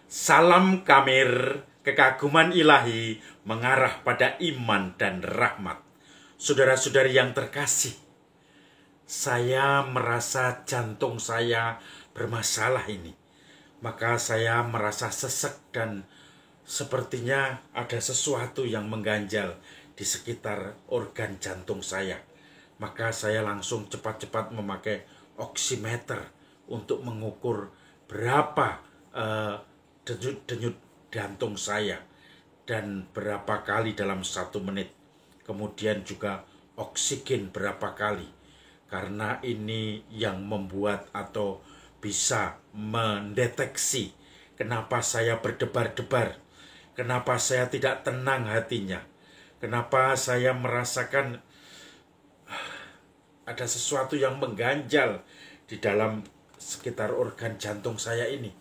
Salam kamir, kekaguman ilahi mengarah pada iman dan rahmat. Saudara-saudari yang terkasih, saya merasa jantung saya bermasalah ini. Maka saya merasa sesek dan sepertinya ada sesuatu yang mengganjal di sekitar organ jantung saya. Maka saya langsung cepat-cepat memakai oximeter untuk mengukur berapa denyut jantung saya dan berapa kali dalam 1 menit. Kemudian juga oksigen berapa kali. Karena ini yang membuat atau bisa mendeteksi kenapa saya berdebar-debar, kenapa saya tidak tenang hatinya, kenapa saya merasakan ada sesuatu yang mengganjal di dalam sekitar organ jantung saya ini.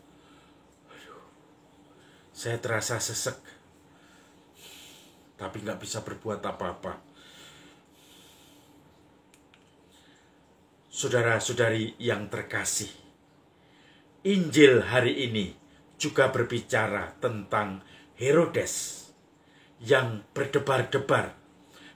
Saya terasa sesek, tapi nggak bisa berbuat apa-apa. Saudara-saudari yang terkasih, Injil hari ini juga berbicara tentang Herodes yang berdebar-debar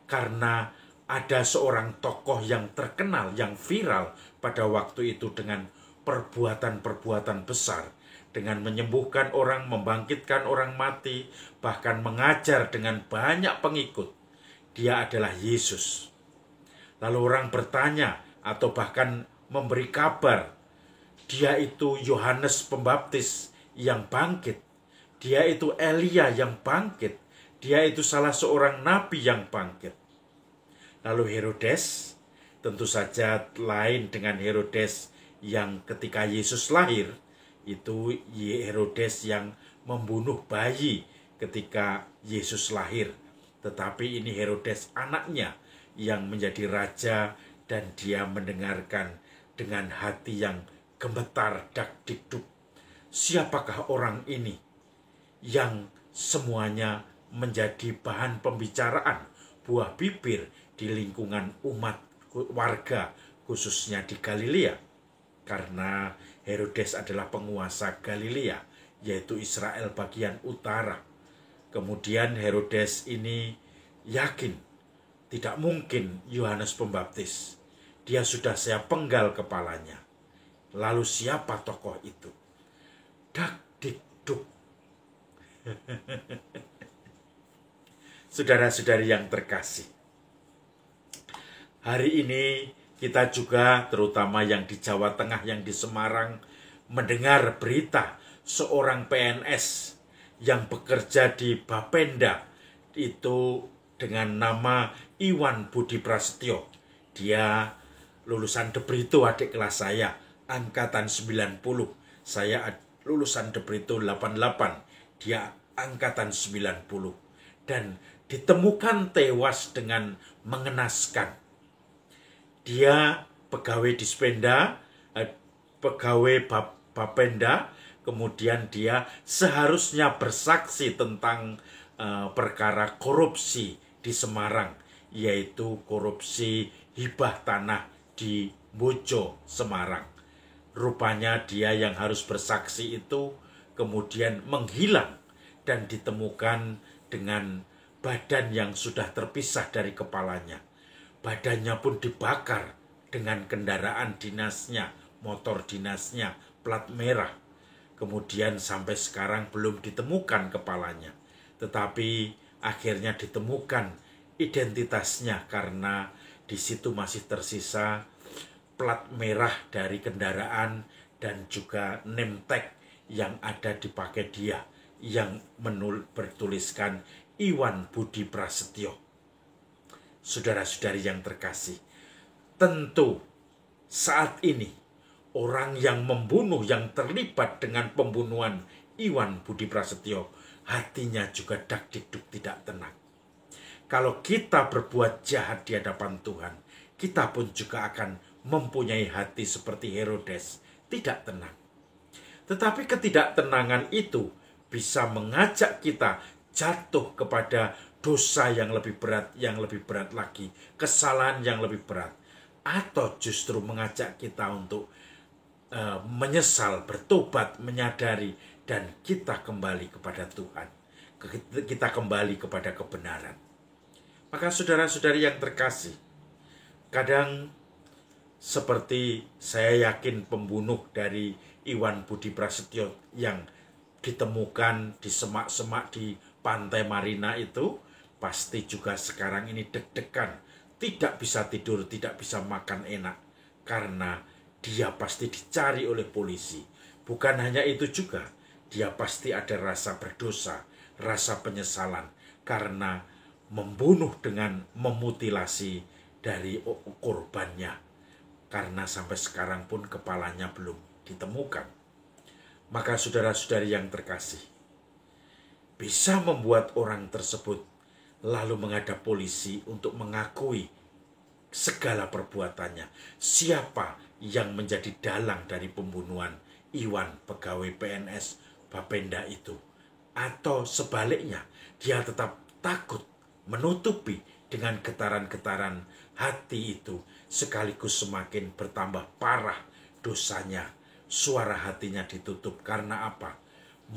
karena ada seorang tokoh yang terkenal, yang viral pada waktu itu dengan perbuatan-perbuatan besar, dengan menyembuhkan orang, membangkitkan orang mati, bahkan mengajar dengan banyak pengikut. Dia adalah Yesus. Lalu orang bertanya atau bahkan memberi kabar, dia itu Yohanes Pembaptis yang bangkit, dia itu Elia yang bangkit, dia itu salah seorang nabi yang bangkit. Lalu Herodes, tentu saja lain dengan Herodes yang ketika Yesus lahir. Itu Herodes yang membunuh bayi ketika Yesus lahir. Tetapi ini Herodes anaknya yang menjadi raja, dan dia mendengarkan dengan hati yang gemetar dak-dikduk. Siapakah orang ini yang semuanya menjadi bahan pembicaraan, buah bibir di lingkungan umat warga, khususnya di Galilea? Karena Herodes adalah penguasa Galilea, yaitu Israel bagian utara. Kemudian Herodes ini yakin tidak mungkin Yohanes Pembaptis. Dia sudah saya penggal kepalanya. Lalu siapa tokoh itu? Dak-dikduk. Saudara-saudari yang terkasih, hari ini kita juga, terutama yang di Jawa Tengah, yang di Semarang, mendengar berita seorang PNS yang bekerja di Bapenda, itu dengan nama Iwan Budi Prasetyo. Dia lulusan Debrito, adik kelas saya, angkatan 90. Saya lulusan Debrito 88, dia angkatan 90. Dan ditemukan tewas dengan mengenaskan. Dia pegawai Dispenda, pegawai Bapenda, kemudian dia seharusnya bersaksi tentang perkara korupsi di Semarang, yaitu korupsi hibah tanah di Bojo, Semarang. Rupanya dia yang harus bersaksi itu kemudian menghilang dan ditemukan dengan badan yang sudah terpisah dari kepalanya. Badannya pun dibakar dengan kendaraan dinasnya, motor dinasnya, plat merah. Kemudian sampai sekarang belum ditemukan kepalanya. Tetapi akhirnya ditemukan identitasnya karena di situ masih tersisa plat merah dari kendaraan dan juga name tag yang ada dipakai dia, yang bertuliskan Iwan Budi Prasetyo. Saudara-saudari yang terkasih, tentu saat ini orang yang membunuh, yang terlibat dengan pembunuhan Iwan Budi Prasetyo, hatinya juga dak-dikduk tidak tenang. Kalau kita berbuat jahat di hadapan Tuhan, kita pun juga akan mempunyai hati seperti Herodes, tidak tenang. Tetapi ketidaktenangan itu bisa mengajak kita jatuh kepada dosa yang lebih berat lagi, kesalahan yang lebih berat, atau justru mengajak kita untuk menyesal, bertobat, menyadari dan kita kembali kepada Tuhan. Kita kembali kepada kebenaran. Maka saudara-saudari yang terkasih, kadang seperti saya yakin pembunuh dari Iwan Budi Prasetyo yang ditemukan di semak-semak di Pantai Marina itu, pasti juga sekarang ini deg-degan, tidak bisa tidur, tidak bisa makan enak, karena dia pasti dicari oleh polisi. Bukan hanya itu juga, dia pasti ada rasa berdosa, rasa penyesalan, karena membunuh dengan memutilasi dari korbannya, karena sampai sekarang pun kepalanya belum ditemukan. Maka saudara-saudari yang terkasih, bisa membuat orang tersebut lalu menghadap polisi untuk mengakui segala perbuatannya. Siapa yang menjadi dalang dari pembunuhan Iwan, pegawai PNS Bapenda itu. Atau sebaliknya, dia tetap takut menutupi dengan getaran-getaran hati itu, sekaligus semakin bertambah parah dosanya. Suara hatinya ditutup karena apa?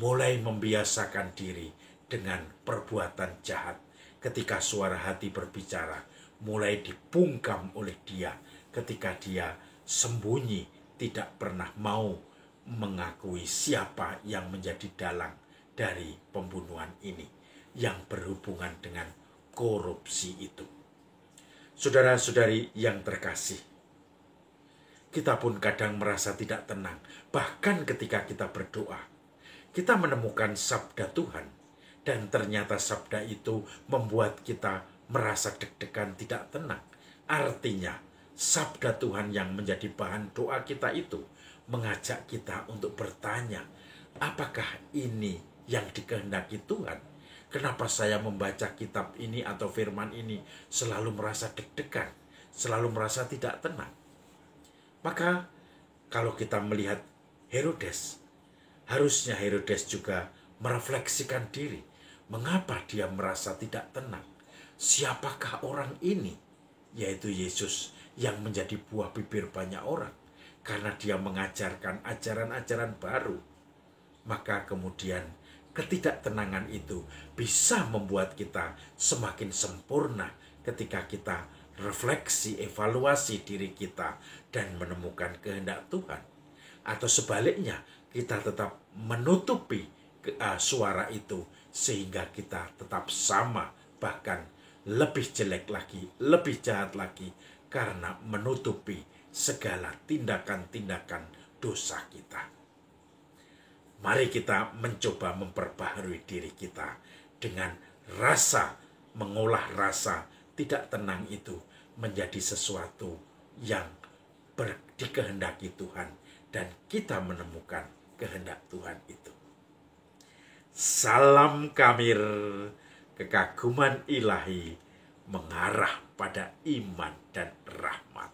Mulai membiasakan diri dengan perbuatan jahat. Ketika suara hati berbicara, mulai dibungkam oleh dia. Ketika dia sembunyi, tidak pernah mau mengakui siapa yang menjadi dalang dari pembunuhan ini, yang berhubungan dengan korupsi itu. Saudara-saudari yang terkasih, kita pun kadang merasa tidak tenang. Bahkan ketika kita berdoa, kita menemukan sabda Tuhan, dan ternyata sabda itu membuat kita merasa deg-degan, tidak tenang. Artinya, sabda Tuhan yang menjadi bahan doa kita itu mengajak kita untuk bertanya, apakah ini yang dikehendaki Tuhan? Kenapa saya membaca kitab ini atau firman ini selalu merasa deg-degan, selalu merasa tidak tenang? Maka kalau kita melihat Herodes, harusnya Herodes juga merefleksikan diri. Mengapa dia merasa tidak tenang? Siapakah orang ini? Yaitu Yesus yang menjadi buah bibir banyak orang. Karena dia mengajarkan ajaran-ajaran baru. Maka kemudian ketidaktenangan itu bisa membuat kita semakin sempurna ketika kita refleksi, evaluasi diri kita dan menemukan kehendak Tuhan. Atau sebaliknya, kita tetap menutupi suara itu sehingga kita tetap sama, bahkan lebih jelek lagi, lebih jahat lagi, karena menutupi segala tindakan-tindakan dosa kita. Mari kita mencoba memperbaharui diri kita dengan rasa, mengolah rasa tidak tenang itu menjadi sesuatu yang dikehendaki Tuhan, dan kita menemukan kehendak Tuhan itu. Salam Kamir, kekaguman ilahi mengarah pada iman dan rahmat.